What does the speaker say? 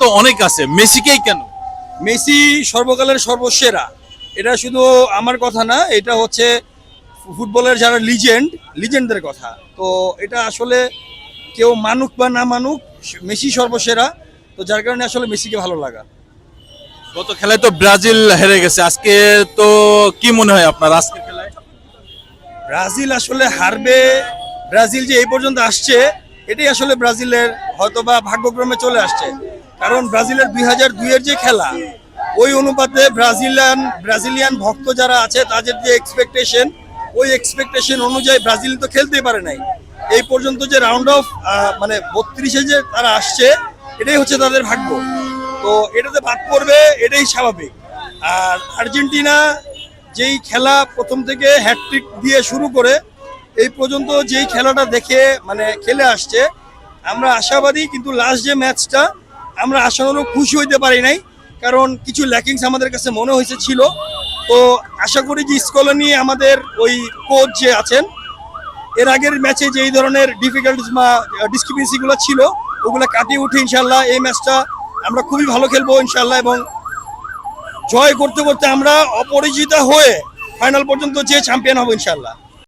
তো অনেক আছে, মেসিকেই কেন? মেসি সর্বকালের সর্বসেরা, এটা শুধু আমার কথা না, এটা হচ্ছে ফুটবলের যারা লিজেন্ডদের কথা। তো এটা আসলে কেউ মানুক বা না মানুক, মেসি সর্বসেরা। তো যার কারণে আসলে মেসিকে ভালো লাগা। গত খেলায় তো ব্রাজিল হেরে গেছে, আজকে তো কি মনে হয় আপনার আজকের খেলায়? ব্রাজিল আসলে হারবে, ব্রাজিল যে এই পর্যন্ত আসছে এটাই আসলে ব্রাজিলের হয়তোবা ভাগ্যক্রমে চলে আসছে। কারণ ব্রাজিলের 2002-এর যে খেলা, ওই অনুপাতে ব্রাজিলিয়ান ভক্ত যারা আছে তাদের যে এক্সপেকটেশন, ওই এক্সপেকটেশন অনুযায়ী ব্রাজিল তো খেলতেই পারে নাই। এই পর্যন্ত যে রাউন্ড অফ মানে 32-এ যে তারা আসছে, এটাই হচ্ছে তাদের ভাগ্য। তো এটাতে ভাগ করবে, এটাই স্বাভাবিক। আর আর্জেন্টিনা যেই খেলা প্রথম থেকে হ্যাটট্রিক দিয়ে শুরু করে এই পর্যন্ত যেই খেলাটা দেখে মানে খেলে আসছে, আমরা আশাবাদী। কিন্তু লাস্ট যে ম্যাচটা আমরা আশানুরূপ খুশি হইতে পারি নাই, কারণ কিছু ল্যাকিংস আমাদের কাছে মনে হয়েছে ছিল। তো আশা করি যে স্কলনি আমাদের ওই কোচ যে আছেন, এর আগের ম্যাচে যেই ধরনের ডিফিকাল্টিস বা ডিসক্রিপেন্সিগুলো ছিল ওগুলো কাটিয়ে উঠে ইনশাল্লাহ এই ম্যাচটা আমরা খুবই ভালো খেলবো ইনশাল্লাহ, এবং জয় করতে করতে আমরা অপরাজিত হয়ে ফাইনাল পর্যন্ত যে চ্যাম্পিয়ন হবো ইনশাল্লাহ।